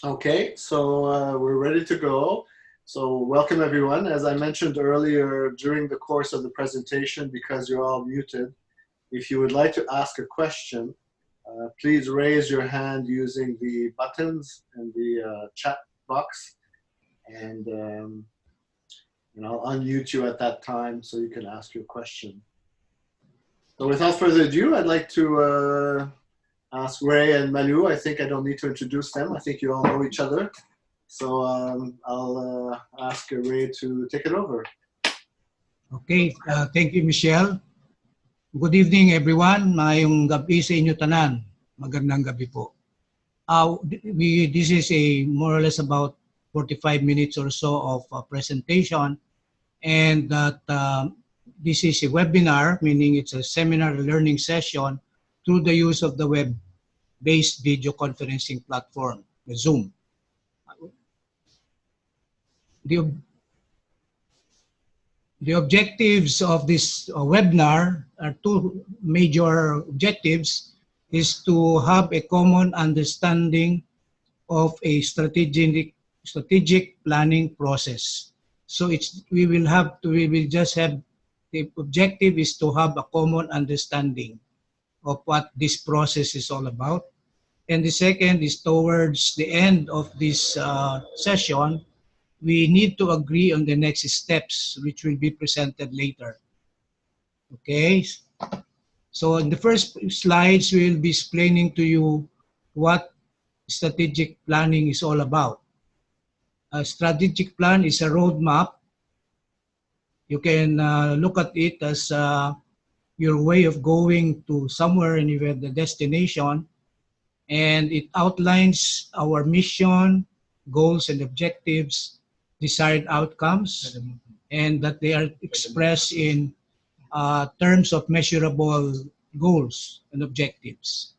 Okay, so we're ready to go. So welcome everyone. As I mentioned earlier during the course of the presentation, because you're all muted, if you would like to ask a question, please raise your hand using the buttons in the chat box, and I'll unmute you at that time so you can ask your question. So without further ado, I'd like to ask Ray and Manu. I think I don't need to introduce them. I think you all know each other. So I'll ask Ray to take it over. Okay, thank you, Michelle. Good evening, everyone. Mayong gabi sa inyo tanan. Magandang gabi po. This is a more or less about 45 minutes or so of presentation, and that this is a webinar, meaning it's a seminar learning session through the use of the web-based video conferencing platform, the Zoom. The objectives of this webinar are two major objectives: is to have a common understanding of a strategic planning process. So we will just have, the objective is to have a common understanding of what this process is all about. And the second is, towards the end of this session, we need to agree on the next steps, which will be presented later. Okay, so in the first slides, we'll be explaining to you what strategic planning is all about. A strategic plan is a roadmap. You can look at it as your way of going to somewhere, and you have the destination, and it outlines our mission, goals and objectives, desired outcomes, and that they are expressed in terms of measurable goals and objectives.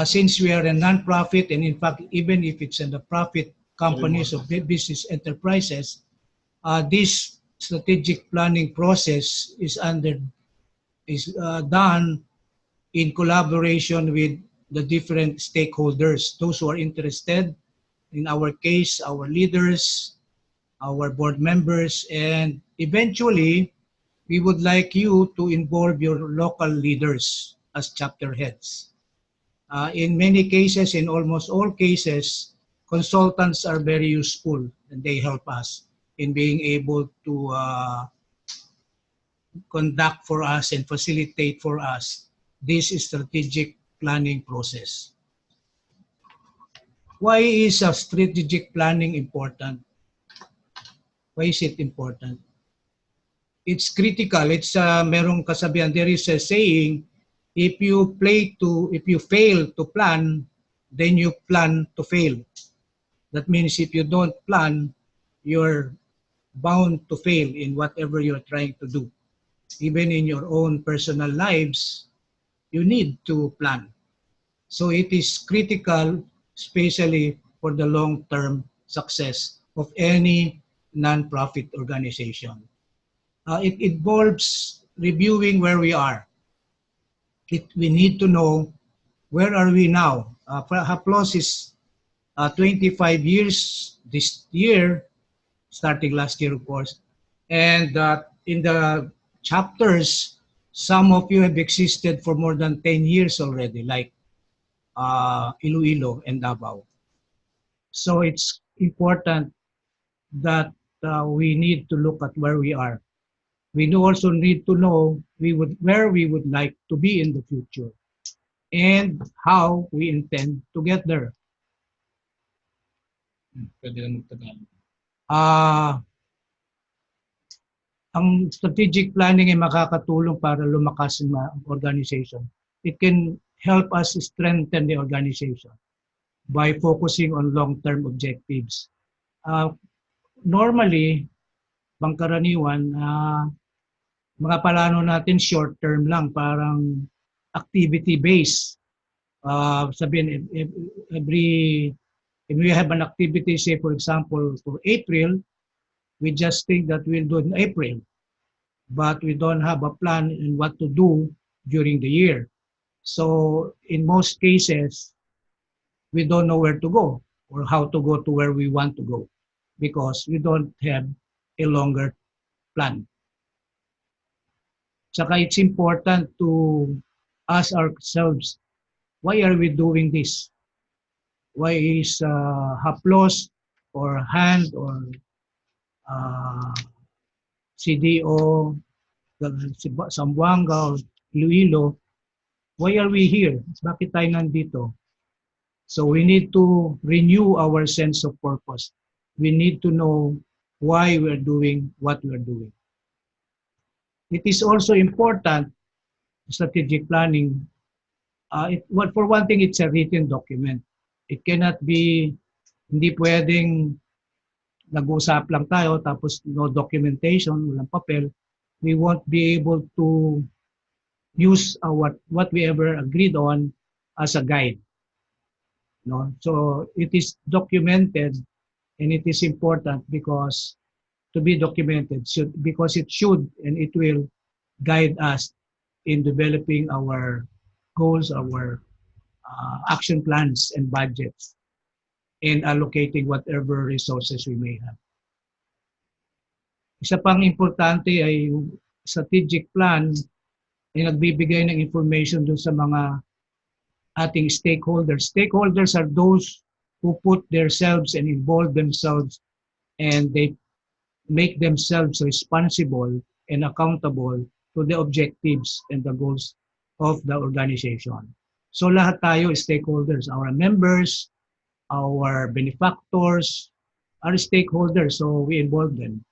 Since we are a non-profit, and in fact, even if it's in the profit companies or business enterprises, this strategic planning process is done in collaboration with the different stakeholders, those who are interested. In our case, our leaders, our board members, and eventually, we would like you to involve your local leaders as chapter heads. In many cases, in almost all cases, consultants are very useful, and they help us in being able to conduct for us and facilitate for us this strategic planning process. Why is strategic planning important? Why is it important? It's critical. It's merong kasabihan. There is a saying, if you fail to plan, then you plan to fail. That means if you don't plan, you're bound to fail in whatever you're trying to do. Even in your own personal lives, you need to plan. So it is critical, especially for the long-term success of any non-profit organization. It involves reviewing where we are. We need to know, where are we now? HAPLOS is 25 years this year, starting last year, of course. And in the chapters, some of you have existed for more than 10 years already, like Iloilo and Davao. So it's important that we need to look at where we are. We also need to know where we would like to be in the future and how we intend to get there. Ang strategic planning ay makakatulong para lumakas ang organization. It can help us strengthen the organization by focusing on long-term objectives. Normally, pangkaraniwan, mga plano natin short-term lang, parang activity-based. Sabihin, if we have an activity, say for example, for April, we just think that we'll do it in April, but we don't have a plan in what to do during the year. So in most cases, we don't know where to go or how to go to where we want to go because we don't have a longer plan. Saka it's important to ask ourselves, why are we doing this? Why is HAPLOS or HAND or CDO, Zamboanga or Iloilo, why are we here? Bakit tayo nandito? So we need to renew our sense of purpose. We need to know why we're doing what we're doing. It is also important, strategic planning. For one thing, it's a written document. It cannot be, hindi pwedeng nag-uusap lang tayo tapos no documentation, walang papel. We won't be able to use what we ever agreed on as a guide. No? So it is documented and it is important because to be documented because it should and it will guide us in developing our goals, our action plans and budgets, and allocating whatever resources we may have. Isa pang importante ay yung strategic plan ay nagbibigay ng information dun sa mga ating stakeholders. Stakeholders are those who put themselves and involve themselves and they make themselves responsible and accountable to the objectives and the goals of the organization. So lahat tayo stakeholders, our members, our benefactors, are stakeholders, so we involve them.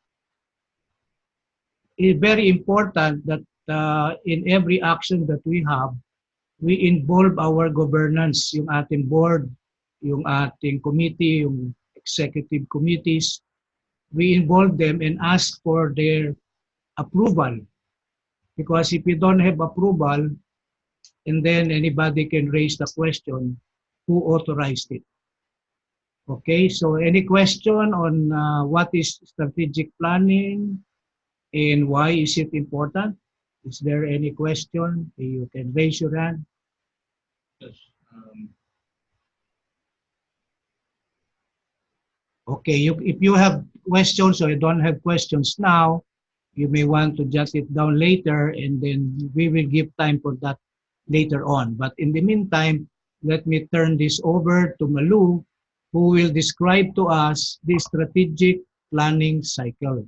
It's very important that in every action that we have, we involve our governance, yung ating board, yung ating committee, yung executive committees. We involve them and ask for their approval. Because if you don't have approval, and then anybody can raise the question, who authorized it? Okay, so any question on what is strategic planning and why is it important? Is there any question? You can raise your hand. Yes. Okay, if you have questions or you don't have questions now, you may want to jot it down later and then we will give time for that later on. But in the meantime, let me turn this over to Malu, who will describe to us the strategic planning cycle.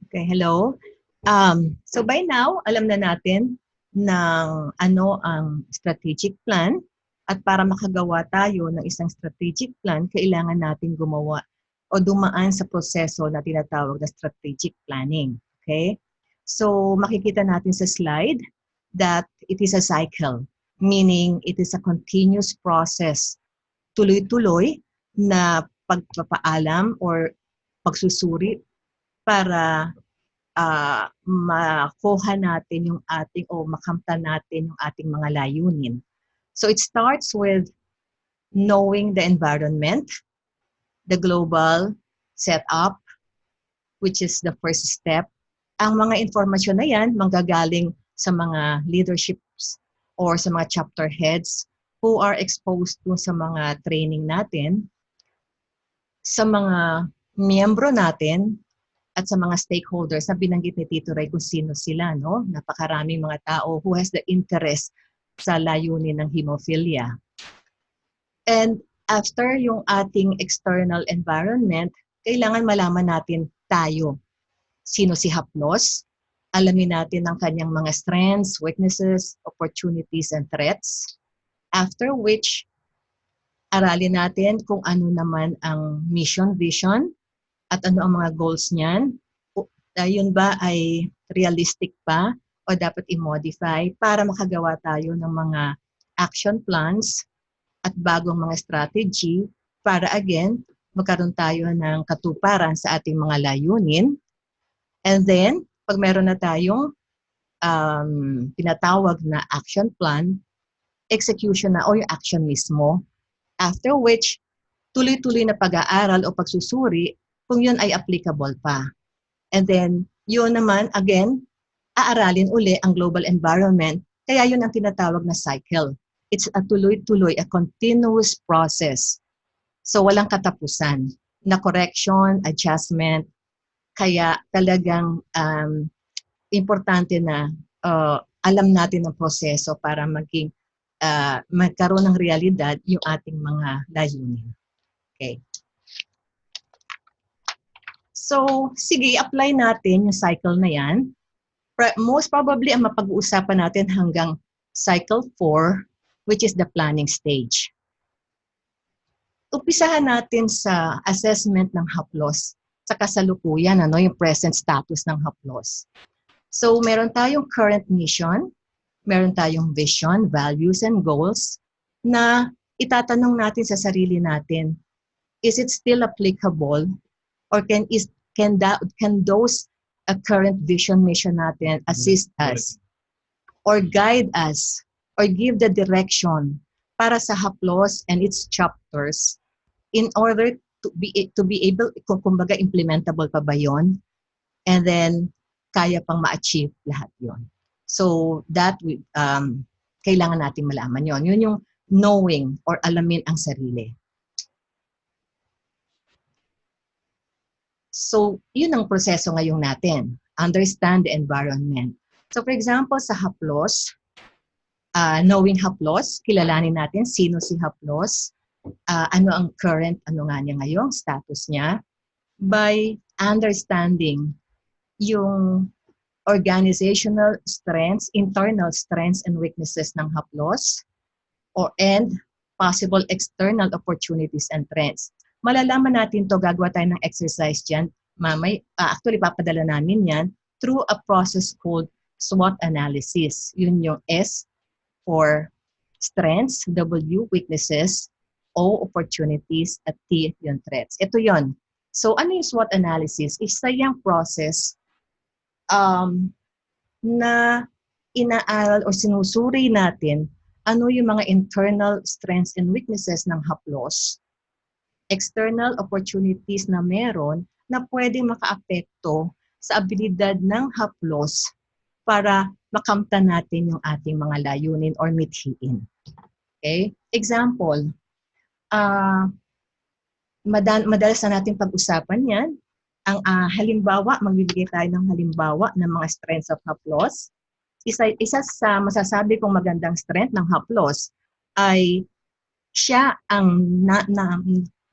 Okay, hello. So by now, alam na natin ng ano ang strategic plan at para makagawa tayo ng isang strategic plan, kailangan natin gumawa o dumaan sa proseso na tinatawag na strategic planning. Okay? So makikita natin sa slide that it is a cycle, meaning it is a continuous process. Tuloy-tuloy na pagpapaalam or pagsusuri para makuha natin yung ating o makamtan natin yung ating mga layunin. So it starts with knowing the environment, the global setup, which is the first step. Ang mga informasyon na yan manggagaling sa mga leaderships or sa mga chapter heads who are exposed to sa mga training natin, sa mga miyembro natin, at sa mga stakeholders na binanggit ni Tito Ray kung sino sila, no? Napakaraming mga tao who has the interest sa layunin ng hemophilia. And after yung ating external environment, kailangan malaman natin tayo. Sino si HAPLOS? Alamin natin ang kanyang mga strengths, weaknesses, opportunities, and threats. After which, aralin natin kung ano naman ang mission, vision, at ano ang mga goals niyan. Yun ba ay realistic pa o dapat i-modify para makagawa tayo ng mga action plans at bagong mga strategy para again, magkaroon tayo ng katuparan sa ating mga layunin. And then, pag meron na tayong tinatawag na action plan, execution na o yung action mismo. After which, tuloy-tuloy na pag-aaral o pagsusuri kung yun ay applicable pa. And then, yun naman, again, aaralin uli ang global environment. Kaya yun ang tinatawag na cycle. it's a tuloy-tuloy, a continuous process. So walang katapusan na correction, adjustment, kaya talagang importante na alam natin ang proseso para magkaroon ng realidad yung ating mga layunin. Okay. So, sige, apply natin yung cycle na yan. Most probably, ang mapag-uusapan natin hanggang cycle 4, which is the planning stage. Umpisahan natin sa assessment ng HAPLOS sa kasalukuyan, yung present status ng HAPLOS. So, meron tayong current mission, meron tayong vision, values, and goals na itatanong natin sa sarili natin, is it still applicable or can those current vision, mission natin assist us or guide us or give the direction para sa HAPLOS and its chapters in order to be able, kumbaga implementable pa ba yun? And then, kaya pang ma-achieve lahat yon. So, that kailangan natin malaman yon. Yun yung knowing or alamin ang sarili. So, yun ang proseso ngayon natin. Understand the environment. So, for example, sa HAPLOS, knowing HAPLOS, kilalanin natin sino si HAPLOS, ano ang current, ano nga niya ngayon, status niya, by understanding yung organizational strengths, internal strengths and weaknesses ng HAPLOS, and possible external opportunities and trends. Malalaman natin to, gagawa tayo ng exercise dyan. Actually, papadala namin yan through a process called SWOT analysis. Yun yung S for strengths, W, weaknesses, O, opportunities, at T, yung threats. Ito yon. So, ano yung SWOT analysis? Isa yung process na inaaral o sinusuri natin ano yung mga internal strengths and weaknesses ng HAPLOS, external opportunities na meron na pwedeng makaapekto sa abilidad ng HAPLOS para makamtan natin yung ating mga layunin or mithiin. Okay? Example, madalas na natin pag-usapan yan. Ang halimbawa, magbibigay tayo ng halimbawa ng mga strengths of HAPLOS. Isa sa masasabi kong magandang strength ng HAPLOS ay siya ang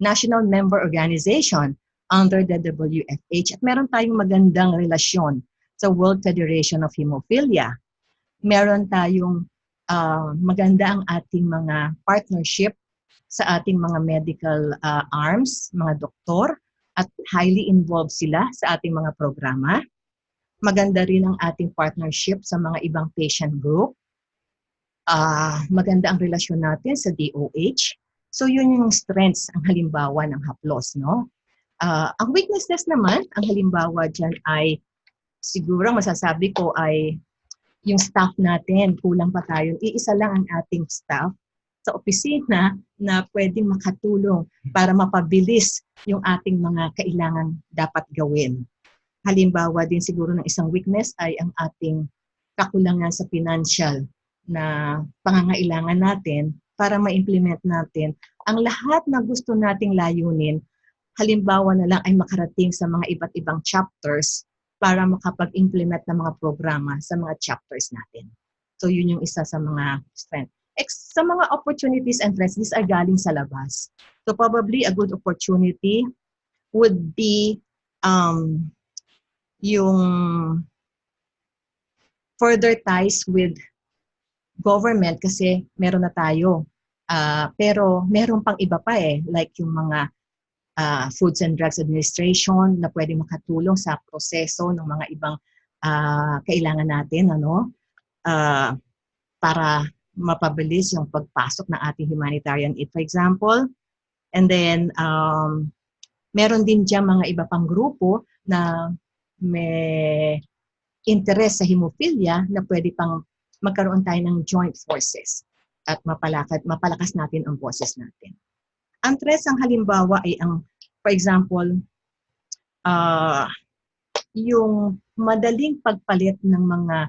national member organization under the WFH at meron tayong magandang relasyon sa World Federation of Hemophilia. Meron tayong maganda ang ating mga partnership sa ating mga medical arms, mga doktor, at highly involved sila sa ating mga programa. Maganda rin ang ating partnership sa mga ibang patient group. Maganda ang relasyon natin sa DOH. So yun yung strengths, ang halimbawa ng HAPLOS, no? Ang weaknesses naman, ang halimbawa dyan ay, siguro masasabi ko ay yung staff natin, kulang pa tayo. Iisa lang ang ating staff sa opisina na pwedeng makatulong para mapabilis yung ating mga kailangan dapat gawin. Halimbawa din siguro ng isang weakness ay ang ating kakulangan sa financial na pangangailangan natin para ma-implement natin ang lahat na gusto nating layunin. Halimbawa na lang ay makarating sa mga iba't ibang chapters para makapag-implement ng mga programa sa mga chapters natin. So yun yung isa sa mga strength. Sa mga opportunities and threats, these are galing sa labas. So probably a good opportunity would be yung further ties with government kasi meron na tayo. Pero meron pang iba pa like yung mga Foods and Drugs Administration na pwede makatulong sa proseso ng mga ibang kailangan natin para mapabilis yung pagpasok ng ating humanitarian aid, for example. And then, meron din dyan mga iba pang grupo na may interest sa hemophilia na pwede pang magkaroon tayo ng joint forces at mapalakas natin ang boses natin. Ang threats, ang halimbawa ay ang, for example, yung madaling pagpalit ng mga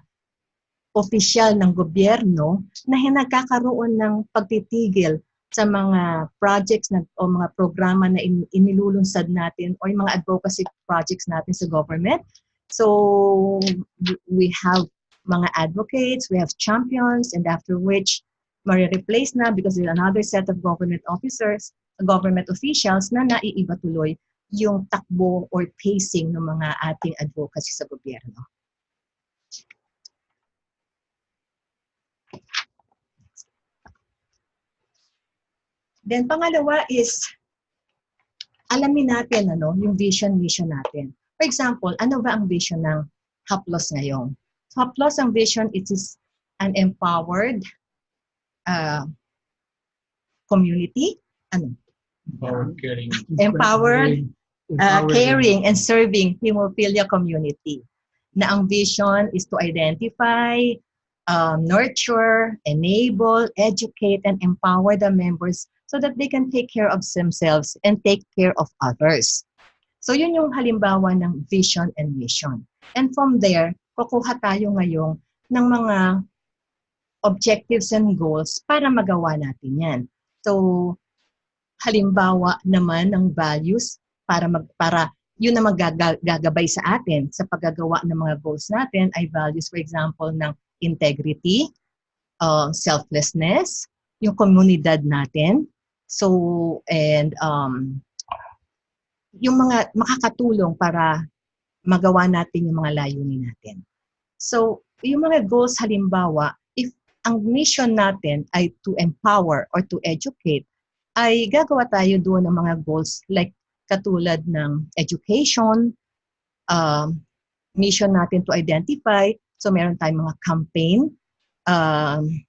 opisyal ng gobyerno na nagkakaroon ng pagtitigil sa mga projects o mga programa na inilulunsad natin o yung mga advocacy projects natin sa government. So we have mga advocates, we have champions, and after which ma-replace na because there's another set of government officers, government officials na naiiba tuloy yung takbo or pacing ng mga ating advocacy sa gobyerno. Then pangalawa is, alamin natin yung vision, mission natin. For example, ano ba ang vision ng HAPLOS ngayon? So HAPLOS, ang vision, it is an empowered community. Empowered, caring, and serving hemophilia community. Na ang vision is to identify, nurture, enable, educate, and empower the members so that they can take care of themselves and take care of others. So yun yung halimbawa ng vision and mission. And from there, kukuha tayo ngayon ng mga objectives and goals para magawa natin yan. So halimbawa naman ng values para yun na gagabay sa atin sa paggagawa ng mga goals natin ay values, for example, ng integrity, selflessness, yung komunidad natin. So, and yung mga makakatulong para magawa natin yung mga layunin natin. So, yung mga goals halimbawa, if ang mission natin ay to empower or to educate, ay gagawa tayo doon ng mga goals like katulad ng education, mission natin to identify. So, meron tayong mga campaign,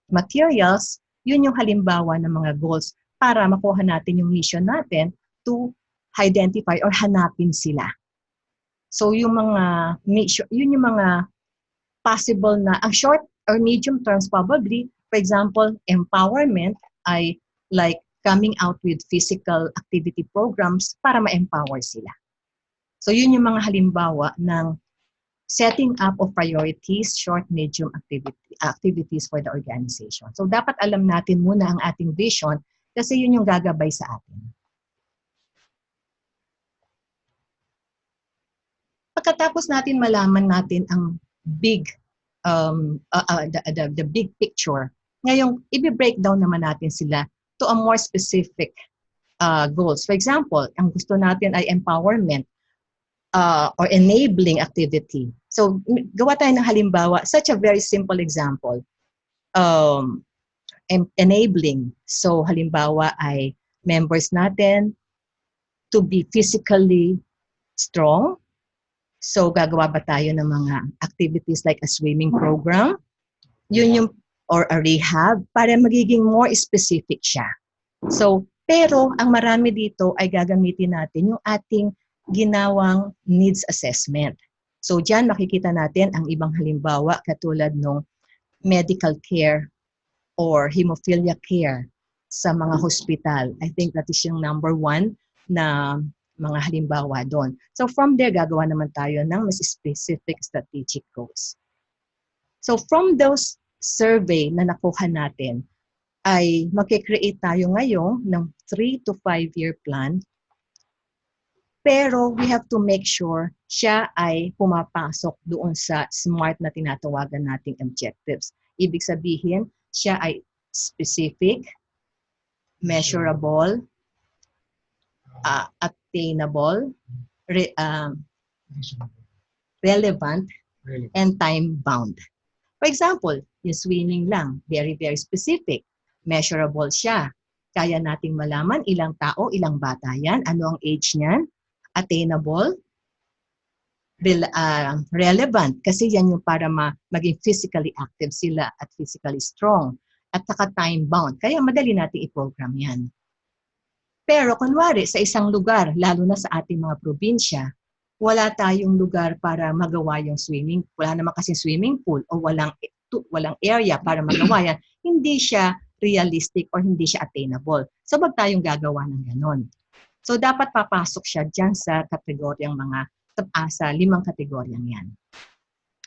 materials, yun yung halimbawa ng mga goals para makuha natin yung mission natin to identify or hanapin sila. So yung mga mission, yun yung mga possible na ang short or medium terms probably, for example, empowerment ay like coming out with physical activity programs para ma-empower sila. So yun yung mga halimbawa ng setting up of priorities, short, medium activities for the organization. So dapat alam natin muna ang ating vision kasi yun yung gagabay sa atin. Pagkatapos natin malaman natin ang big, the big picture, ngayong i-breakdown naman natin sila to a more specific goals. For example, ang gusto natin ay empowerment or enabling activity. So, gawa tayo ng halimbawa, such a very simple example. Enabling. So, halimbawa ay members natin to be physically strong. So, gagawa ba tayo ng mga activities like a swimming program? Yun yung, or a rehab, para magiging more specific siya. So, pero ang marami dito ay gagamitin natin yung ating ginawang needs assessment. So, dyan makikita natin ang ibang halimbawa katulad ng medical care or hemophilia care sa mga hospital. I think that is yung number 1 na mga halimbawa doon. So from there, gagawa naman tayo ng mas specific strategic goals. So from those survey na nakuha natin, ay mag-create tayo ngayon ng 3 to 5 year plan. Pero we have to make sure siya ay pumapasok doon sa SMART na tinatawagan nating objectives. Ibig sabihin, siya ay specific, measurable, attainable, relevant, and time-bound. For example, yung swimming lang, very, very specific. Measurable siya. Kaya nating malaman ilang tao, ilang bata yan, ano ang age niyan. Attainable, relevant, kasi yan yung para maging physically active sila at physically strong. At saka time-bound, kaya madali natin i-program yan. Pero kunwari sa isang lugar, lalo na sa ating mga probinsya, wala tayong lugar para magawa yung swimming. Wala naman kasi swimming pool o walang area para magawa yan. Hindi siya realistic or hindi siya attainable. So, wag tayong gagawa ng ganon. So, dapat papasok siya dyan sa kategoryang mga sa 5 kategoryang yan.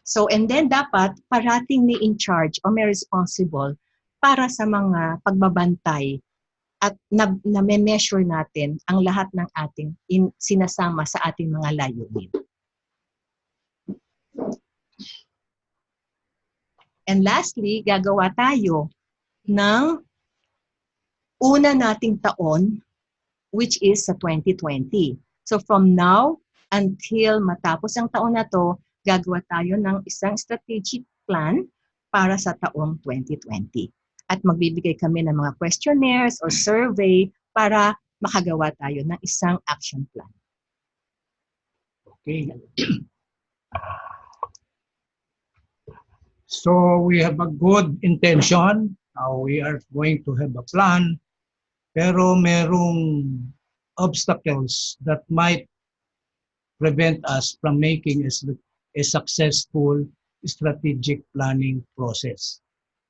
So, and then dapat parating may in charge o may responsible para sa mga pagbabantay at na-measure natin ang lahat ng ating sinasama sa ating mga layunin. And lastly, gagawa tayo ng una nating taon, which is sa 2020. So from now until matapos ang taon na to, gagawa tayo ng isang strategic plan para sa taong 2020. At magbibigay kami ng mga questionnaires or survey para makagawa tayo ng isang action plan. Okay. So we have a good intention. We are going to have a plan. Pero merong obstacles that might prevent us from making a successful strategic planning process.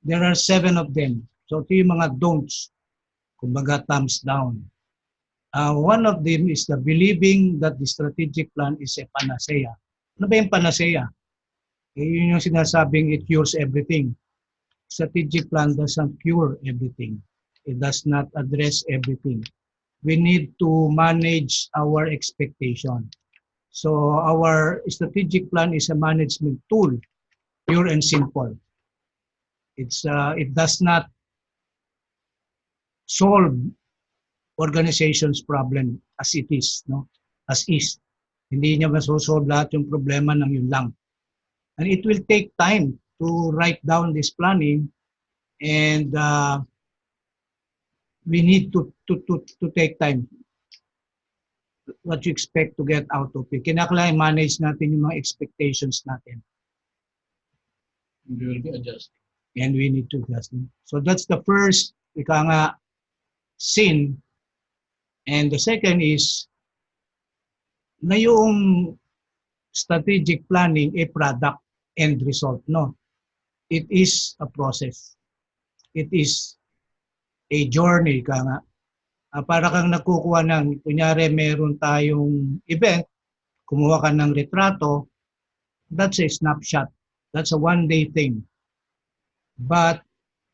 There are 7 of them. So ito yung mga don'ts, kumbaga thumbs down. One of them is the believing that the strategic plan is a panacea. Ano ba yung panacea? Yun yung sinasabing it cures everything. Strategic plan doesn't cure everything. It does not address everything. We need to manage our expectation. So our strategic plan is a management tool, pure and simple. It does not solve organization's problem as it is, no? As is. Hindi niya masosolve lahat yung problema ng yun lang. And it will take time to write down this planning, and we need to take time. What you expect to get out of it. Kinakailangan manage natin yung mga expectations natin. We will be adjusting. And we need to adjust. So that's the first, ika nga, sin. And the second is, na yung strategic planning, a product end result. No. It is a process. It is a journey, ika nga. Para kang nagkukuha ng, kunyari meron tayong event, kumuha ka ng retrato, that's a snapshot. That's a one-day thing. But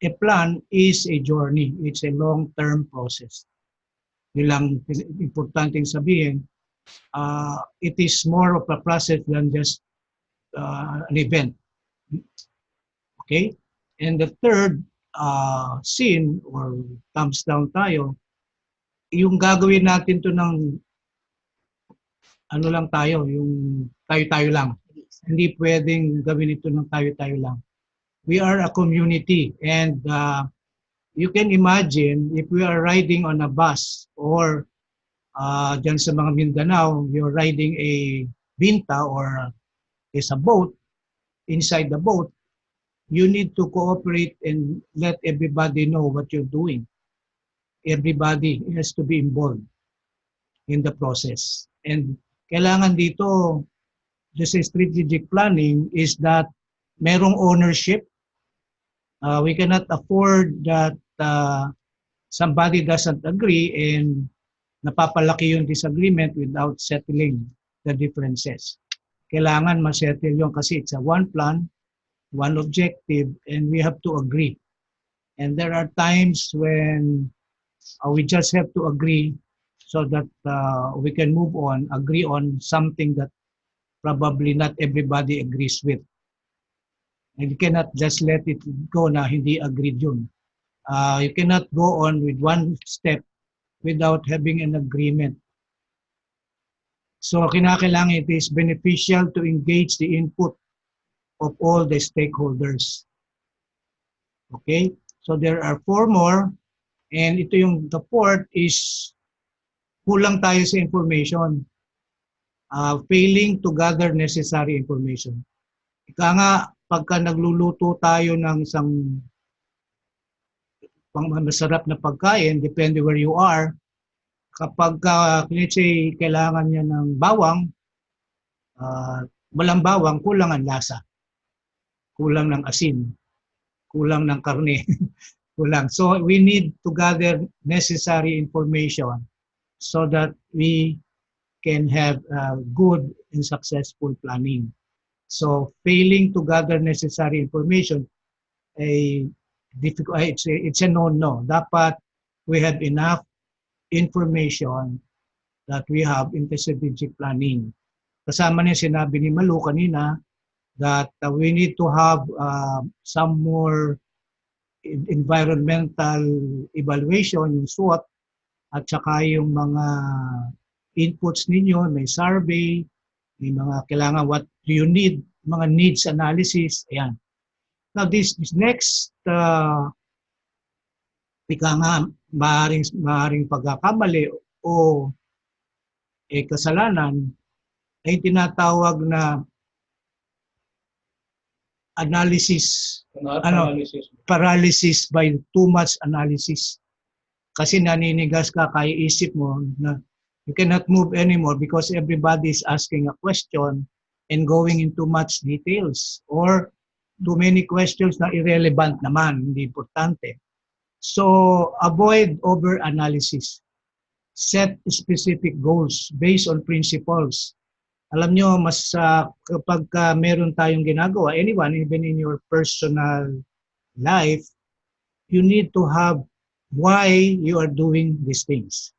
a plan is a journey. It's a long-term process. Yun lang importanteng sabihin. It is more of a process than just an event. Okay? And the third sin or thumbs down tayo, yung gagawin natin to ng ano lang tayo, yung tayo-tayo lang. Hindi pwedeng gawin ito ng tayo-tayo lang. We are a community, and you can imagine if we are riding on a bus or dyan sa mga Mindanao, you're riding a binta or is a boat. Inside the boat, you need to cooperate and let everybody know what you're doing. Everybody has to be involved in the process. And kailangan dito, this strategic planning is that merong ownership. We cannot afford that somebody doesn't agree and napapalaki yung disagreement without settling the differences. Kailangan ma-settle yun kasi it's a one plan, one objective, and we have to agree. And there are times when we just have to agree so that we can move on, agree on something that probably not everybody agrees with. And you cannot just let it go na hindi agreed yun. You cannot go on with one step without having an agreement. So kinakailangan it is beneficial to engage the input of all the stakeholders. Okay? So there are 4 more, and ito yung the fourth is kulang tayo sa information. Failing to gather necessary information. Ika nga, pagka nagluluto tayo ng isang masarap na pagkain, depende where you are, kapag let's say, kailangan niya ng bawang, walang bawang, kulang ang lasa. Kulang ng asin. Kulang ng karne. Kulang. So we need to gather necessary information so that we can have good and successful planning. So failing to gather necessary information, it's a no-no. Dapat we have enough information that we have in the strategic planning. Kasama niya sinabi ni Malu kanina that we need to have some more environmental evaluation, yung SWOT, at saka yung mga inputs ninyo, may survey, may mga kailangan, what do you need, mga needs analysis, ayan. Now this next, ika nga, maaaring pagkakamali o kasalanan ay tinatawag na analysis, paralysis by too much analysis. Kasi naninigas ka, kaya isip mo na you cannot move anymore because everybody is asking a question and going into much details or too many questions na irrelevant naman, hindi importante. So avoid over-analysis. Set specific goals based on principles. Alam nyo, mas kapag meron tayong ginagawa, anyone, even in your personal life, you need to have why you are doing these things.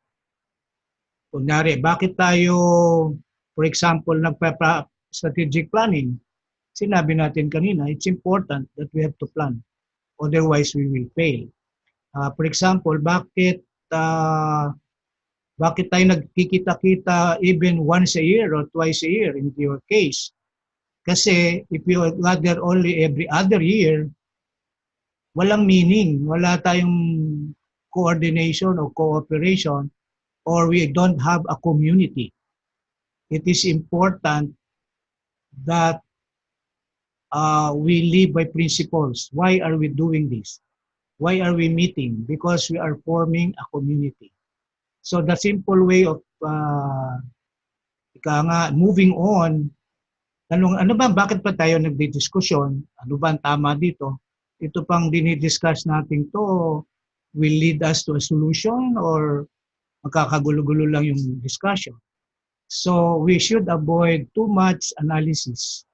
Kunyari, bakit tayo, for example, strategic planning? Sinabi natin kanina, it's important that we have to plan. Otherwise, we will fail. For example, bakit tayo nagkikita-kita even once a year or twice a year in your case? Kasi if you gather only every other year, walang meaning. Wala tayong coordination or cooperation or we don't have a community. It is important that we live by principles. Why are we doing this? Why are we meeting? Because we are forming a community. So the simple way of moving on, ano ba, bakit pa tayo nagdidiskusyon? Ano ba ang tama dito? Ito pang dinidiscuss natin to will lead us to a solution or magkakagulo-gulo lang yung discussion. So we should avoid too much analysis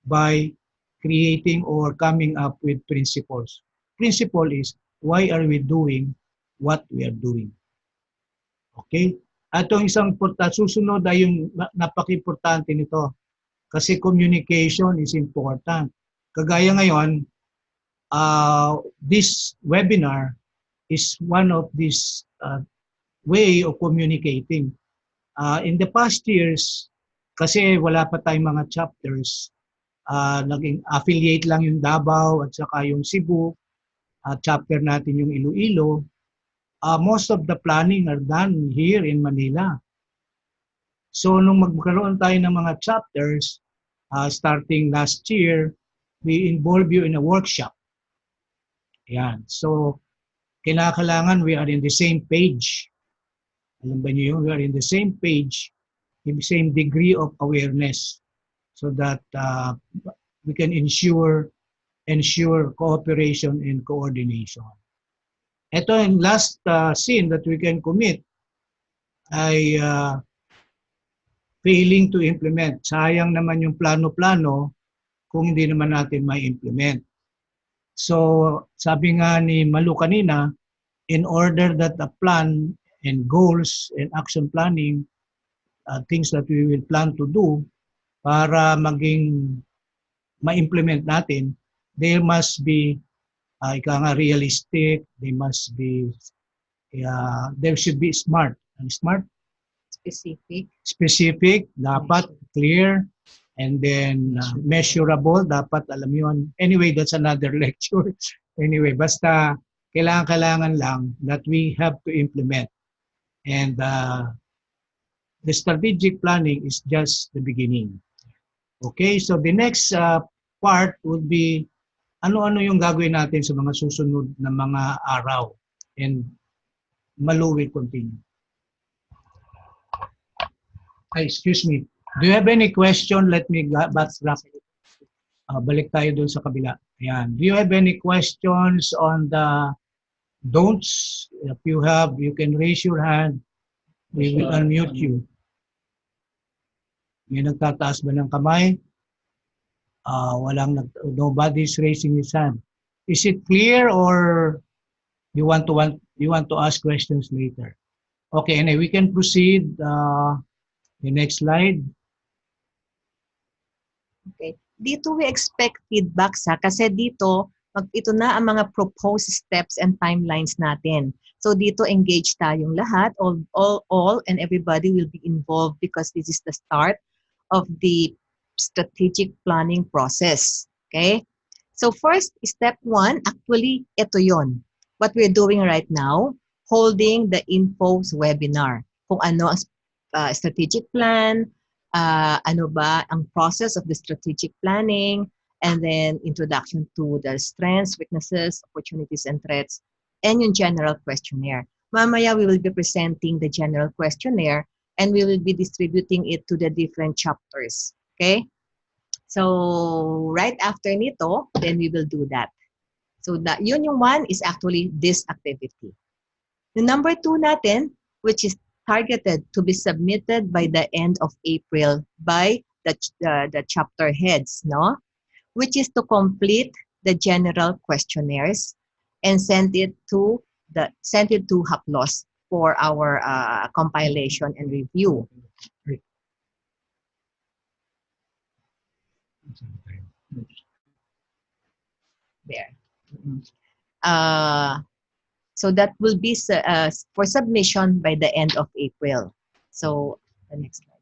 by creating or coming up with principles. Principle is, why are we doing what we are doing? Okay? At yung isang susunod ay yung napaka-importante nito. Kasi communication is important. Kagaya ngayon, this webinar is one of this way of communicating. In the past years, kasi wala pa tayong mga chapters, naging affiliate lang yung Davao at saka yung Cebu, chapter natin yung Iloilo. Most of the planning are done here in Manila. So nung magkaroon tayo ng mga chapters, starting last year, we involve you in a workshop. Ayan. So kailangan we are in the same page. Alam ba niyo yun? We are in the same page, in the same degree of awareness so that we can ensure cooperation and coordination. Ito yung last sin that we can commit ay failing to implement. Sayang naman yung plano-plano kung hindi naman natin ma-implement. So sabi nga ni Malu kanina, in order that the plan and goals and action planning, things that we will plan to do para maging ma-implement natin, there must be realistic, they must be, there should be smart. And smart? Specific, dapat clear, and then measurable, dapat alam yun. Anyway, that's another lecture. Anyway, basta kailangan lang that we have to implement. And the strategic planning is just the beginning. Okay, so the next part would be ano-ano yung gagawin natin sa mga susunod na mga araw. And Malu will continue. Excuse me. Do you have any question? Let me backtrack. Balik tayo dun sa kabila. Ayan. Do you have any questions on the don'ts? If you have, you can raise your hand. We will unmute you. May nagtataas ba ng kamay? Nobody's raising his hand. Is it clear, or you want to ask questions later? Okay, anyway, we can proceed. The next slide. Okay. Dito we expect feedback kasi dito ito na ang mga proposed steps and timelines natin. So dito engage tayong lahat, all and everybody will be involved because this is the start of the strategic planning process. Okay? So first, step 1, actually ito yon. What we're doing right now, holding the infos webinar. Kung ano ang strategic plan, ano ba ang process of the strategic planning, and then introduction to the strengths, weaknesses, opportunities, and threats, and yung general questionnaire. Mamaya, we will be presenting the general questionnaire and we will be distributing it to the different chapters. Okay? So, right after nito, then we will do that. So, yun yung one is actually this activity. The number 2 natin, which is targeted to be submitted by the end of April by the chapter heads, no? Which is to complete the general questionnaires and send it to HAPLOS for our compilation and review. There. So that will be for submission by the end of April. So the next slide.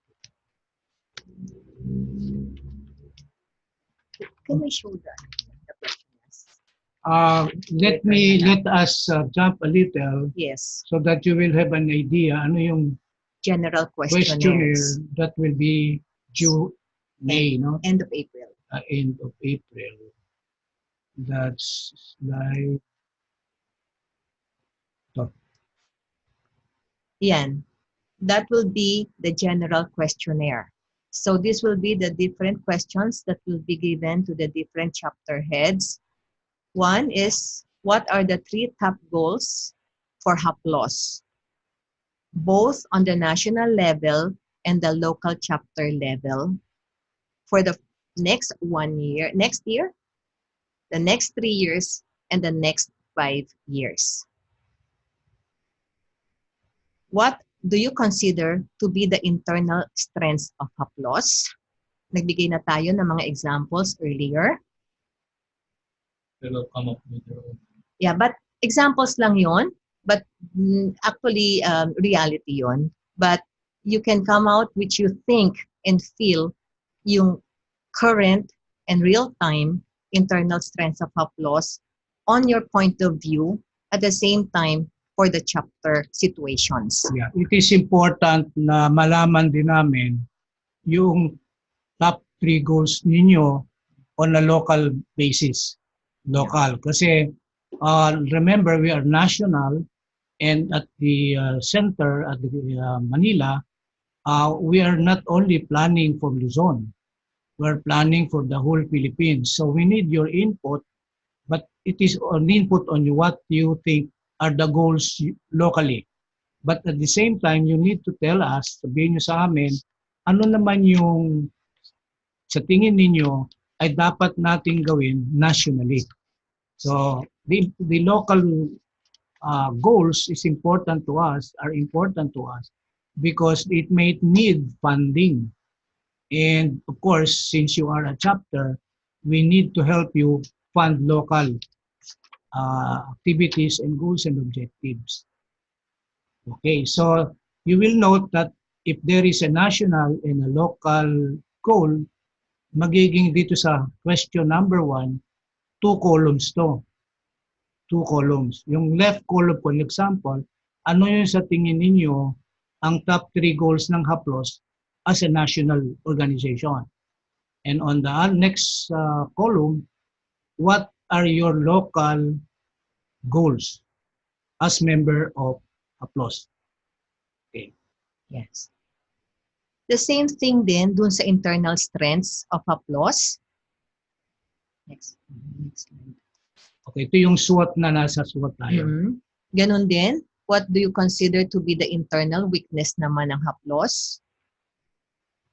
Can we show the questions? Let us jump a little. Yes. So that you will have an idea ano yung general questionnaire questionnaires. that will be due May, no? End of April. End of April. That's like Yan. That will be the general questionnaire. So this will be the different questions that will be given to the different chapter heads. One is, what are the 3 top goals for HAPLOS, both on the national level and the local chapter level for the next 1 year, next year, the next 3 years, and the next 5 years. What do you consider to be the internal strengths of HAPLOS? Nagbigay na tayo ng mga examples earlier. They will come up with their own. Yeah, but examples lang yon. But actually, reality yon. But you can come out which you think and feel yung current and real-time internal strengths of HAPLOS on your point of view at the same time for the chapter situations. Yeah, it is important na malaman din namin yung top 3 goals ninyo on a local basis. Local. Kasi remember, we are national, and at the center, at the Manila, we are not only planning for Luzon. We're planning for the whole Philippines. So we need your input, but it is an input on what you think are the goals locally. But at the same time, you need to tell us, sabihin nyo sa amin, ano naman yung sa tingin ninyo ay dapat nating gawin nationally. So the local goals is important to us, are important to us because it may need funding. And of course, since you are a chapter, we need to help you fund local activities and goals and objectives. Okay, so you will note that if there is a national and a local goal, magiging dito sa question number 1, 2 columns to. 2 columns. Yung left column, for example, ano yung sa tingin ninyo ang top 3 goals ng HAPLOS as a national organization? And on the next column, what are your local goals as member of HAPLOS? Okay. Yes. The same thing din dun sa internal strengths of HAPLOS. Next slide. Okay, ito yung SWOT na nasa SWOT tayo. Ganon din, what do you consider to be the internal weakness naman ng HAPLOS?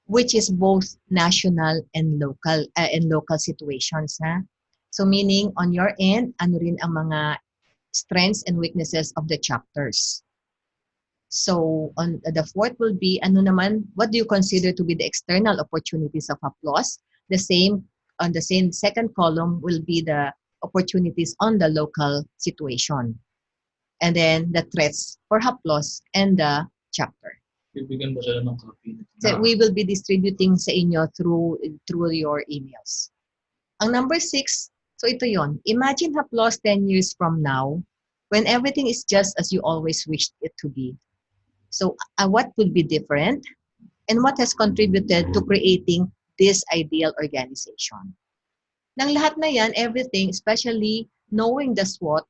which is both national and local situations. Ha? So meaning on your end, ano rin ang mga strengths and weaknesses of the chapters. So on the fourth will be, ano naman, what do you consider to be the external opportunities of HAPLOS? The same, on the same second column will be the opportunities on the local situation. And then the threats for HAPLOS and the chapter. Bibigyan mo sila ng copy. So we will be distributing sa inyo through your emails. Ang number 6, so ito yon. Imagine HAPLOS 10 years from now when everything is just as you always wished it to be. So what could be different and what has contributed to creating this ideal organization? Nang lahat na yan, everything, especially knowing the SWOT,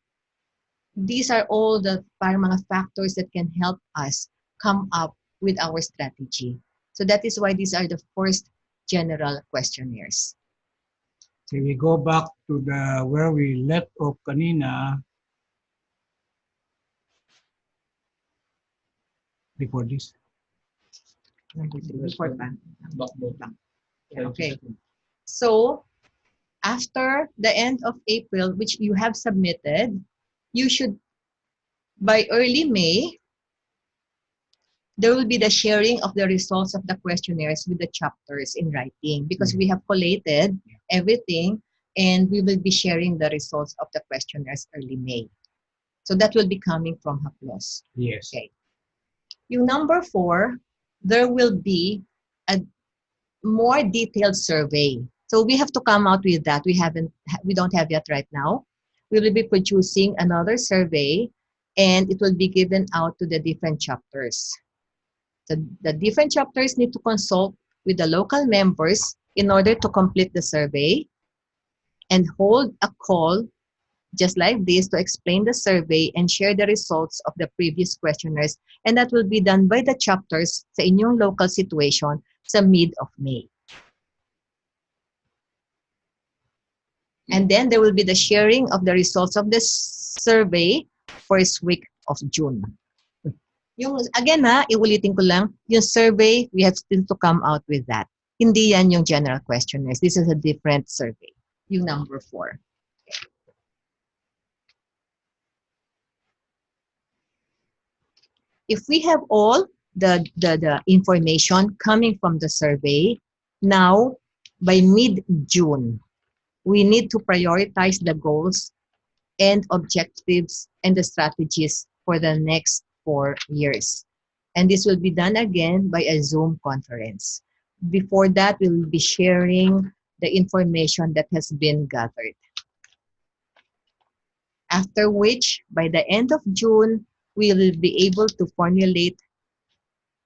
these are all the parang mga factors that can help us come up with our strategy. So that is why these are the first general questionnaires. So we go back to the where we left off kanina before this. Number 3, before pa. Backbone. Okay. So after the end of April, which you have submitted, you should, by early May, there will be the sharing of the results of the questionnaires with the chapters in writing because we have collated everything and we will be sharing the results of the questionnaires early May. So that will be coming from HAPLOS. Yes. Okay. Yung number 4, there will be a more detailed survey. So we have to come out with that. We don't have yet right now. We will be producing another survey and it will be given out to the different chapters. The different chapters need to consult with the local members in order to complete the survey and hold a call just like this to explain the survey and share the results of the previous questionnaires. And that will be done by the chapters sa inyong local situation sa mid of May. And then there will be the sharing of the results of this survey first week of June. Yung, again ha, iulitin ko lang, yung survey, we have still to come out with that. Hindi yan yung general questionnaires. This is a different survey. Yung number 4. If we have all the information coming from the survey, now by mid-June, we need to prioritize the goals and objectives and the strategies for the next 4 years. And this will be done again by a Zoom conference. Before that, we will be sharing the information that has been gathered. After which, by the end of June, we will be able to formulate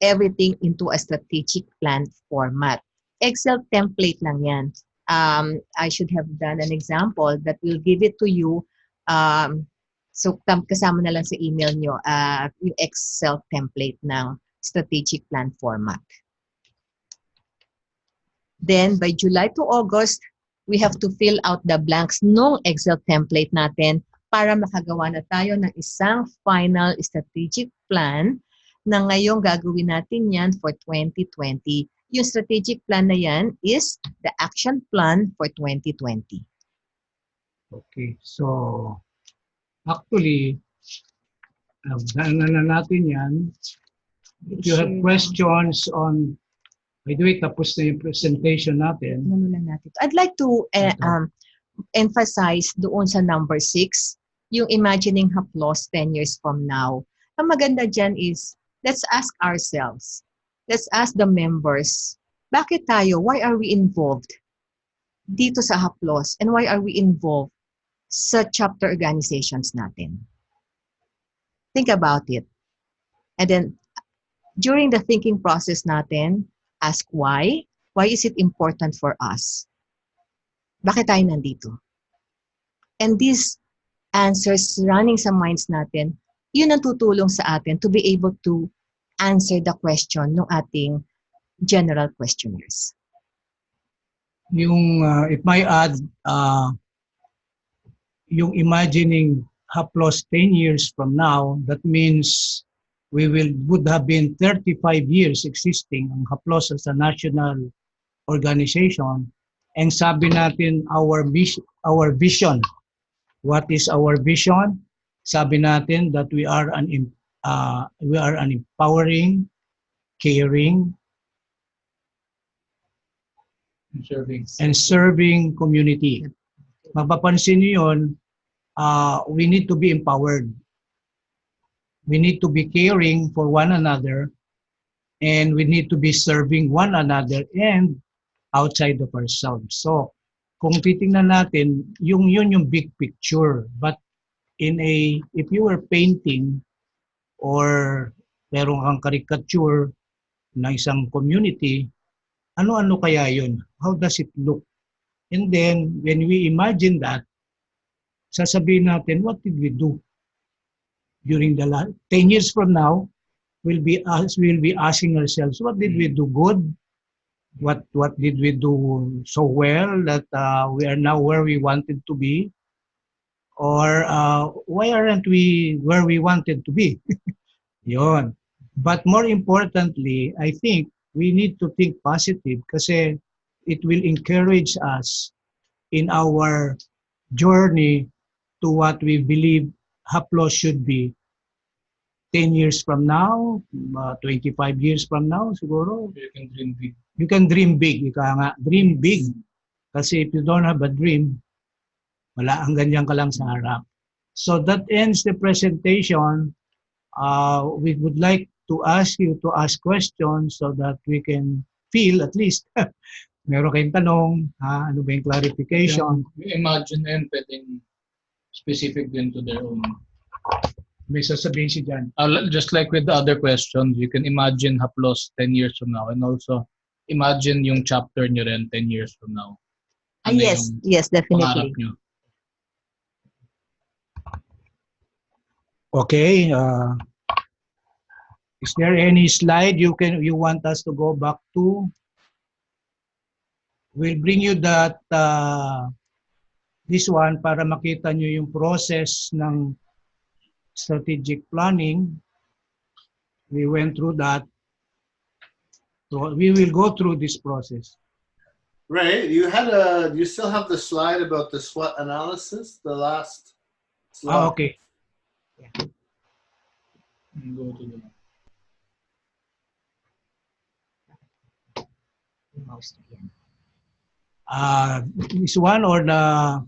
everything into a strategic plan format. Excel template lang yan. I should have done an example that will give it to you. So kasama na lang sa email nyo yung Excel template ng strategic plan format. Then by July to August, we have to fill out the blanks nung Excel template natin para makagawa na tayo ng isang final strategic plan na ngayong gagawin natin yan for 2020. Yung strategic plan na yan is the action plan for 2020. Okay, so actually, daanan na natin yan. If you have questions on, by the way, tapos na yung presentation natin. Ano lang natin. I'd like to emphasize doon sa number 6, yung imagining HAPLOS 10 years from now. Ang maganda dyan is, let's ask ourselves, let's ask the members, bakit tayo, why are we involved dito sa HAPLOS and why are we involved sa chapter organizations natin? Think about it. And then, during the thinking process natin, ask why. Why is it important for us? Bakit tayo nandito? And these answers running sa minds natin, yun ang tutulong sa atin to be able to answer the question ng ating general questionnaires. Yung, if I add, yung imagining HAPLOS 10 years from now, that means would have been 35 years existing ang HAPLOS as a national organization. And sabi natin our vision. What is our vision? Sabi natin that we are an empowering, caring, and serving community. Mapapansin niyo yun, we need to be empowered. We need to be caring for one another, and we need to be serving one another and outside of ourselves. So, kung titingnan natin, yun yung big picture. But if you were painting or meron kang caricature ng isang community, ano-ano kaya yun? How does it look? And then, when we imagine that, sasabihin natin, what did we do? During the last 10 years from now, we'll be asking ourselves, what did we do good? What did we do so well that we are now where we wanted to be? Or why aren't we where we wanted to be? Yon. But more importantly, I think we need to think positive kasi it will encourage us in our journey to what we believe HAPLOS should be 10 years from now, 25 years from now, siguro. You can dream big. You can dream big. Ika nga, dream big. Kasi if you don't have a dream, wala, hanggang dyan ka lang sa harap. So that ends the presentation. We would like to ask you to ask questions so that we can feel at least meron kayong tanong, ano ba yung clarification. We imagine and pwedeng specific din to their own. May sasabihin si Jan. Just like with the other questions, you can imagine HAPLOS 10 years from now and also imagine yung chapter nyo rin 10 years from now. Ano yes, definitely. Nyo? Okay. Is there any slide you want us to go back to? We'll bring you that this one para makita nyo yung process ng strategic planning. We went through that. So we will go through this process. Ray, you still have the slide about the SWOT analysis, the last slide. Okay. Go to the This one or the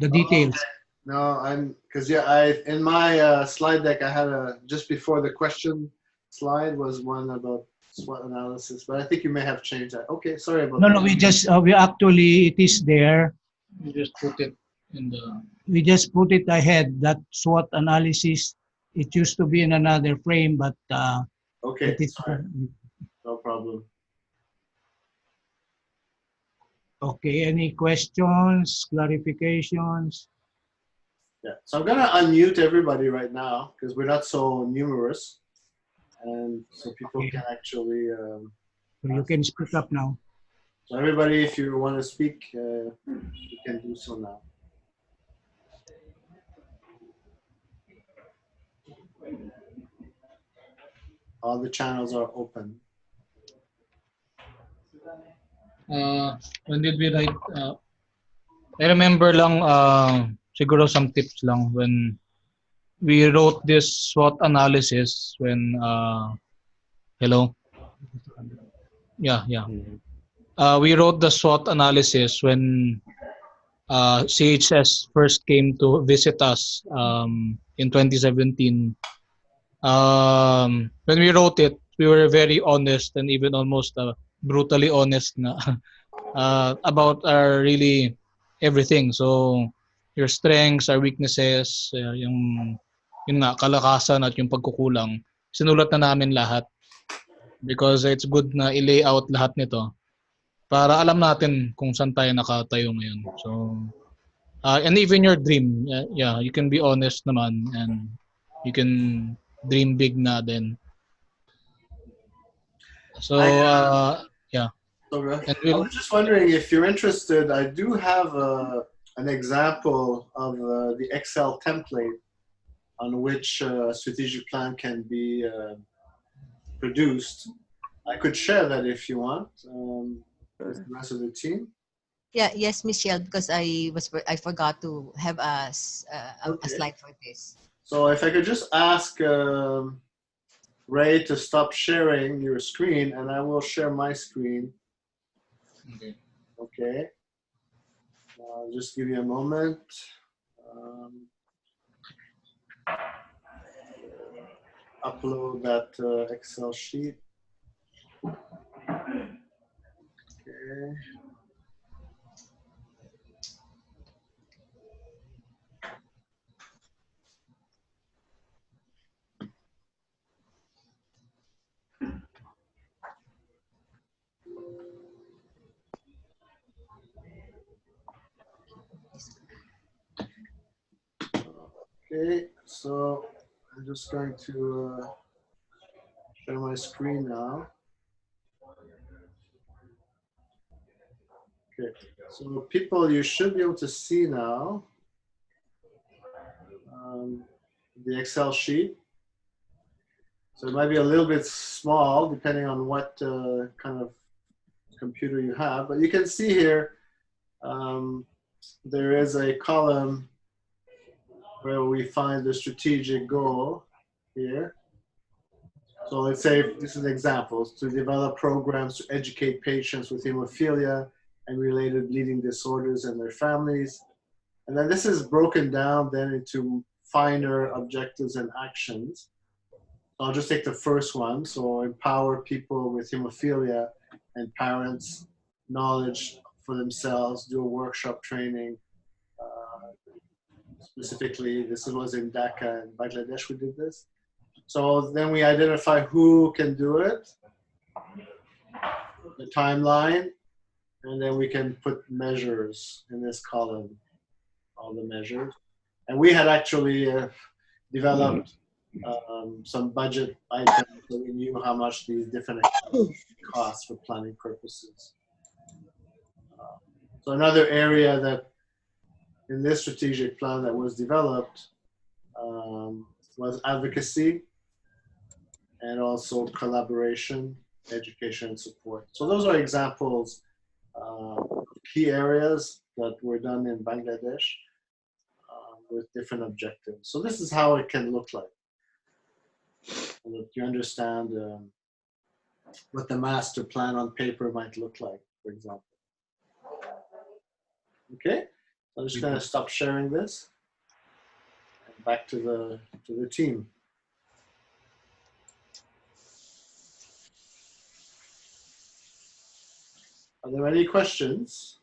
details? Okay. No, because in my slide deck I had just before the question slide was one about SWOT analysis, but I think you may have changed that. Okay, sorry about that. No, we actually, it is there. You just put it in the... We just put it ahead, that SWOT analysis. It used to be in another frame, but okay, it is, sorry. No problem. Okay, any questions, clarifications? Yeah, so I'm gonna unmute everybody right now because we're not so numerous, and so people Okay. can actually. So you can speak up now. So everybody, if you want to speak, you can do so now. All the channels are open. When did we write? I remember lang, siguro some tips lang when we wrote this SWOT analysis when, hello? Yeah. We wrote the SWOT analysis when CHS first came to visit us in 2017. When we wrote it, we were very honest and even almost brutally honest na about our really everything. So your strengths, our weaknesses, yung nga kalakasan at yung pagkukulang, sinulat na namin lahat because it's good na i-lay out lahat nito para alam natin kung saan tayo nakatayo ngayon. So and even your dream, yeah, you can be honest naman and you can dream big na din. So yeah. So, I was just wondering if you're interested. I do have an example of the Excel template on which strategic plan can be produced. I could share that if you want with the rest of the team. Yeah, yes, Michelle, because I forgot to have a Okay. slide for this. So if I could just ask Ray to stop sharing your screen, and I will share my screen. Okay. Okay. Just give me a moment. Upload that Excel sheet. Okay. Okay, so I'm just going to share my screen now. Okay, so people, you should be able to see now the Excel sheet. So it might be a little bit small depending on what kind of computer you have, but you can see here there is a column where we find the strategic goal here. So let's say this is examples: to develop programs to educate patients with hemophilia and related bleeding disorders and their families. And then this is broken down then into finer objectives and actions. So I'll just take the first one. So empower people with hemophilia and parents knowledge for themselves, do a workshop training. Specifically, this was in Dhaka and Bangladesh we did this. So then we identify who can do it, the timeline, and then we can put measures in this column, all the measures. And we had actually developed some budget items so we knew how much these different costs for planning purposes. So another area that in this strategic plan that was developed was advocacy and also collaboration, education, and support. So those are examples of key areas that were done in Bangladesh with different objectives. So this is how it can look like. So that you understand what the master plan on paper might look like, for example. Okay, so I'm just going to stop sharing this. And back to the team. Are there any questions?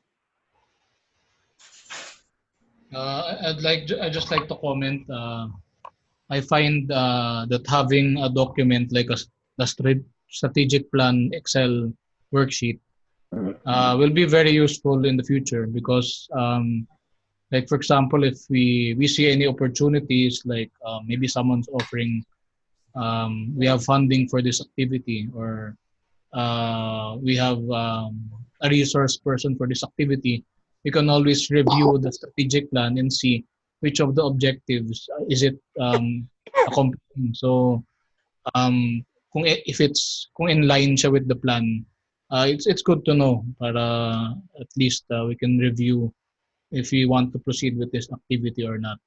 I'd just like to comment. I find that having a document like the strategic plan Excel worksheet will be very useful in the future because, like for example, if we see any opportunities, like maybe someone's offering, we have funding for this activity, or we have a resource person for this activity, we can always review the strategic plan and see which of the objectives is it accomplishing. So kung in line siya with the plan, it's good to know para at least we can review if we want to proceed with this activity or not.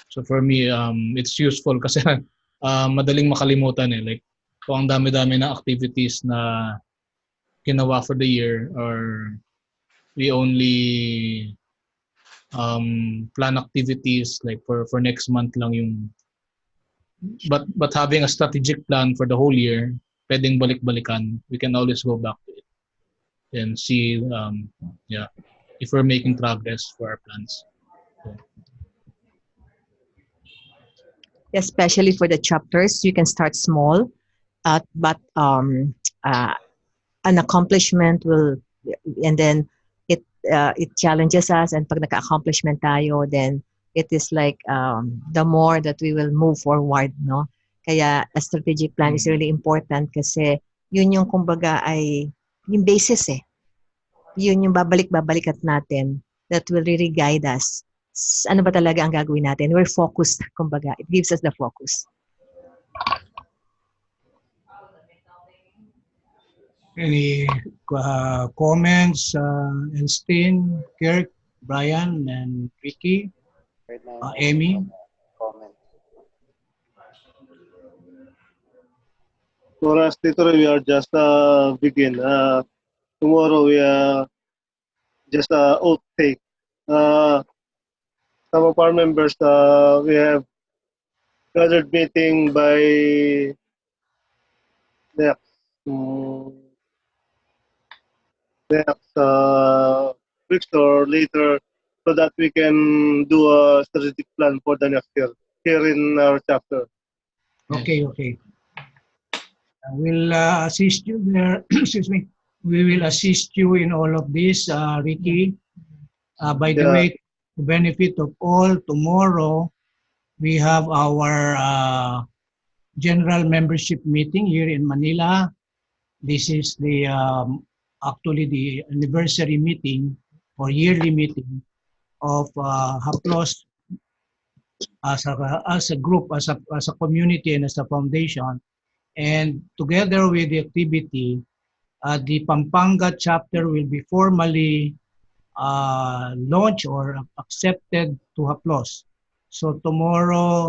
So for me, it's useful kasi madaling makalimutan eh. Like kung ang dami-dami na activities na ginawa for the year, or we only plan activities like for next month lang yung, but having a strategic plan for the whole year, pwedeng balik-balikan. We can always go back to it and see if we're making progress for our plans. So. Especially for the chapters, you can start small, but an accomplishment will, and then it challenges us, and pag naka-accomplishment tayo, then it is like the more that we will move forward, no? Kaya a strategic plan is really important kasi yun yung kumbaga ay yung basis eh. Yun yung babalik-babalikat natin that will really guide us ano ba talaga ang gagawin natin. We're focused, kumbaga. It gives us the focus. Any comments, Elstein, Kirk, Brian, and Ricky, Amy? Comment. For us, Tito, we are just begin. Tomorrow we are just outtake. Some of our members, we have gathered meeting by next next week or later, so that we can do a strategic plan for the next year here in our chapter. Okay, okay. We'll assist you there. Excuse me. We will assist you in all of this, Ricky. By the way, to benefit of all, tomorrow we have our general membership meeting here in Manila. This is the actually the anniversary meeting or yearly meeting of HAPLOS as a group, as a community, and as a foundation. And together with the activity, the Pampanga chapter will be formally launched or accepted to HAPLOS. So tomorrow,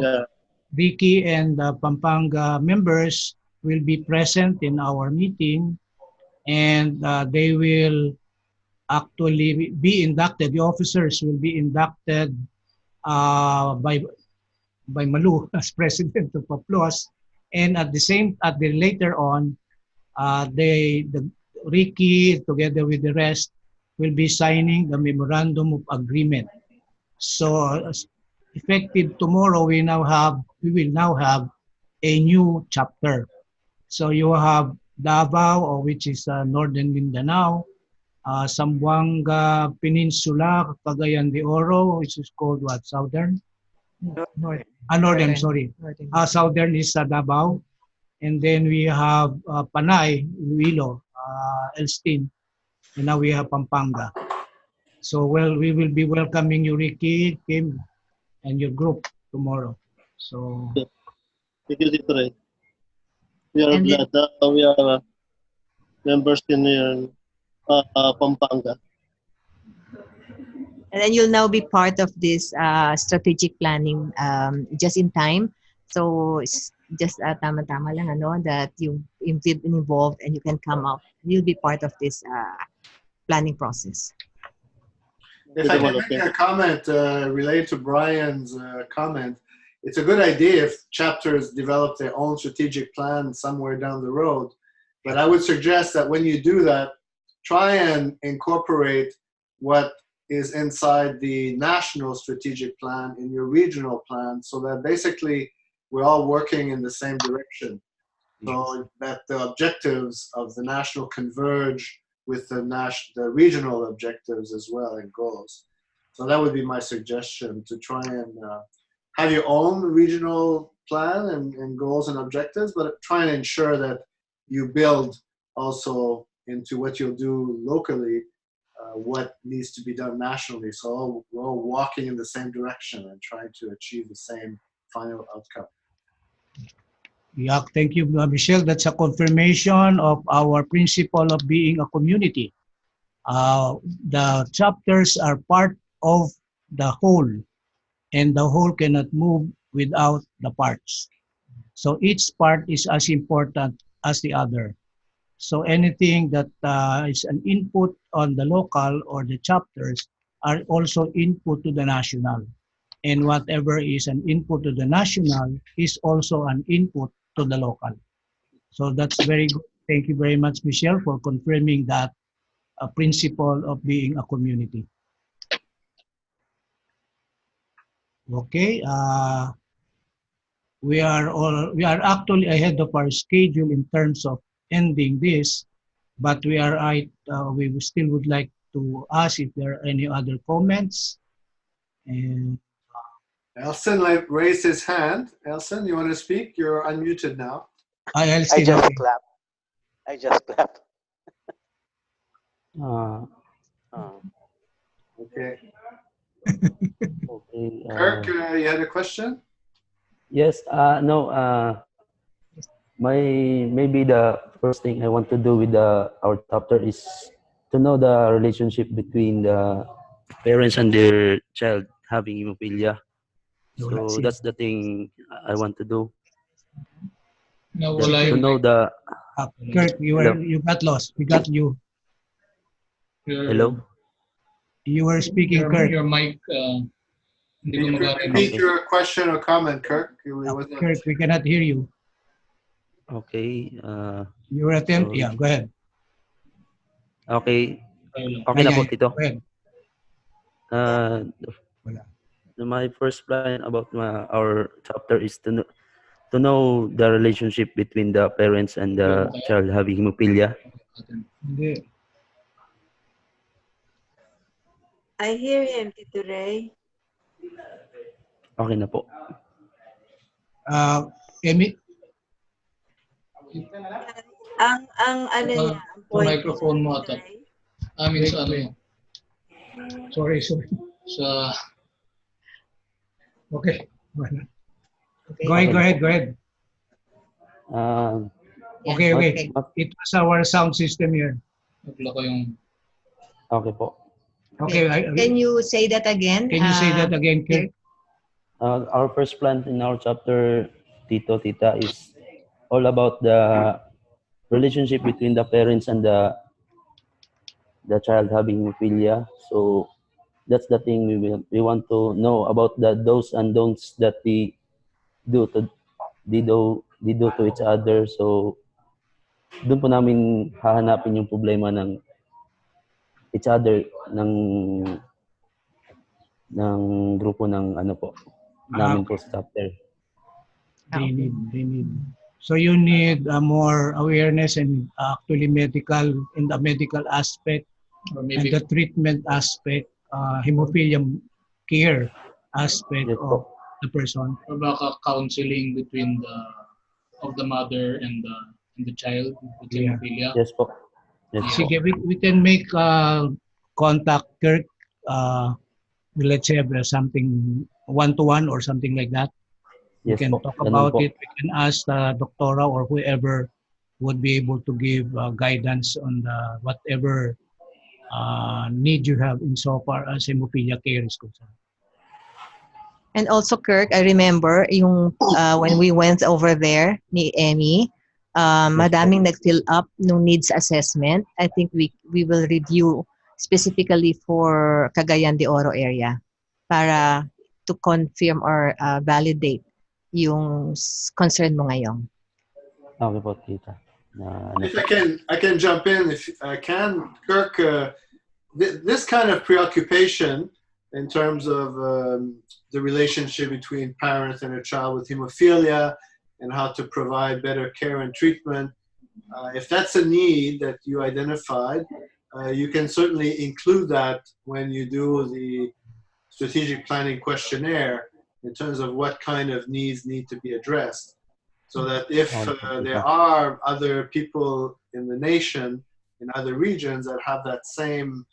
Vicky and the Pampanga members will be present in our meeting, and they will actually be inducted. The officers will be inducted by Malu as president of HAPLOS, and at the later on, the Ricky together with the rest will be signing the memorandum of agreement. So effective tomorrow, we will now have a new chapter. So you have Davao, which is northern Mindanao, Zamboanga Peninsula, Cagayan de Oro, which is called what, southern? Northern, sorry. Southern is Davao. And then we have Panay, Iloilo, Elstein, and now we have Pampanga. So we will be welcoming you, Ricky, Kim, and your group tomorrow. So Thank you, Tito. We are glad that we are members in Pampanga. And then you'll now be part of this strategic planning just in time. So it's just tama-tama lang that you've been involved and you can come up. You'll be part of this planning process. If I can make a comment related to Brian's comment, it's a good idea if chapters develop their own strategic plan somewhere down the road. But I would suggest that when you do that, try and incorporate what is inside the national strategic plan in your regional plan, so that basically we're all working in the same direction. So that the objectives of the national converge with the regional objectives as well and goals. So that would be my suggestion, to try and have your own regional plan and goals and objectives, but try and ensure that you build also into what you'll do locally what needs to be done nationally. So we're all walking in the same direction and trying to achieve the same final outcome. Yeah, thank you, Michelle. That's a confirmation of our principle of being a community. The chapters are part of the whole, and the whole cannot move without the parts. So each part is as important as the other. So anything that is an input on the local or the chapters are also input to the national. And whatever is an input to the national is also an input to the local. So that's very good. Thank you very much, Michelle, for confirming that principle of being a community. Okay, we are actually ahead of our schedule in terms of ending this, but we still would like to ask if there are any other comments. And Elson raised his hand. Elson, you want to speak? You're unmuted now. I just clapped. I just clapped. Okay. Okay. Kirk, you had a question? Yes. No. Maybe the first thing I want to do with our chapter is to know the relationship between the parents and their child having hemophilia. So that's the thing I want to do. Nawala To yung know mic. the Kirk, hello. you got lost. We got you. Hello. You were speaking, Kirk. Your mic, hindi Can you gumagana yung repeat mic. your question or comment, Kirk? It wasn't- Kirk, we cannot hear you. Okay. You were attempt. Sorry. Yeah, go ahead. Okay. Tayo lang. Okay na po, Tito. Go ahead. Wala. My first plan about our chapter is to know the relationship between the parents and the child having hemophilia. Hindi. I hear him, Tito Ray. Okay na po. Emi, Ang ano niya, ang Sa point microphone mo Tito ata. Ray. Amin sa ano yun. sorry. Sa Okay. Wala. Okay. Go ahead. Uh, Okay. Okay. It was our sound system here. nagla ko yung okay po. Okay. Can you say that again? Can you say that again, Kirk? Our first plan in our chapter, Tito, Tita, is all about the relationship between the parents and the child having hemophilia. So that's the thing we want to know about the do's and don'ts that we do to each other. So doon po namin hahanapin yung problema ng each other ng grupo ng ano po namin po sa chapter. They need. So you need more awareness and actually in the medical aspect or and maybe the treatment aspect, hemophilia care aspect Yes of po. the person. or baka counseling between the mother and the child with Yeah. hemophilia. Yes po. Yes po. Sige, we can make contact, Kirk. Let's have something one-to-one or something like that. We Yes can po. talk Ganun about po. it. We can ask the doctora or whoever would be able to give guidance on whatever need you have insofar as hemophilia care is concerned. And also, Kirk, I remember yung when we went over there ni Emmy, madaming nag-fill up nung needs assessment. I think we will review specifically for Cagayan de Oro area para to confirm or validate yung concern mo ngayon. Okay po, Tita. If I can jump in, if I can, Kirk, this kind of preoccupation in terms of the relationship between parents and a child with hemophilia and how to provide better care and treatment, if that's a need that you identified, you can certainly include that when you do the strategic planning questionnaire in terms of what kind of needs need to be addressed. So that if there are other people in the nation, in other regions that have that same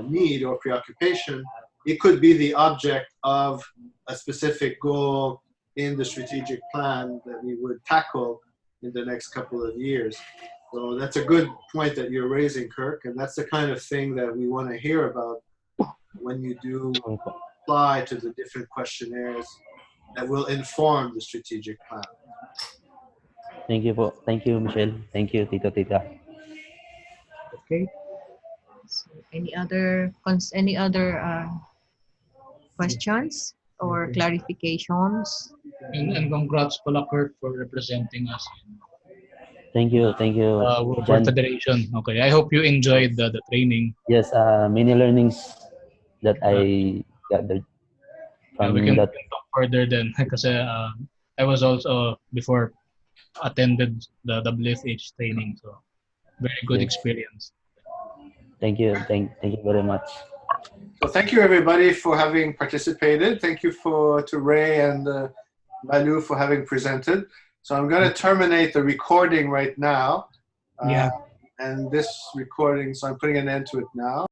need or preoccupation, it could be the object of a specific goal in the strategic plan that we would tackle in the next couple of years. So that's a good point that you're raising, Kirk, and that's the kind of thing that we want to hear about when you do apply to the different questionnaires that will inform the strategic plan. Thank you po. Thank you, Michelle. Thank you, Tito, Tita. Okay. So, any other questions or clarifications? And congrats pala, Kurt, for representing us Thank you, World Jan. Federation. Okay, I hope you enjoyed the training. Yes, many learnings that I gathered from We can that. talk further then kasi I was also before attended the WFH training, so very good Yes. experience. Thank you very much. So thank you everybody for having participated. Thank you to Ray and Malu for having presented. So I'm going to terminate the recording right now. Yeah. And this recording, so I'm putting an end to it now.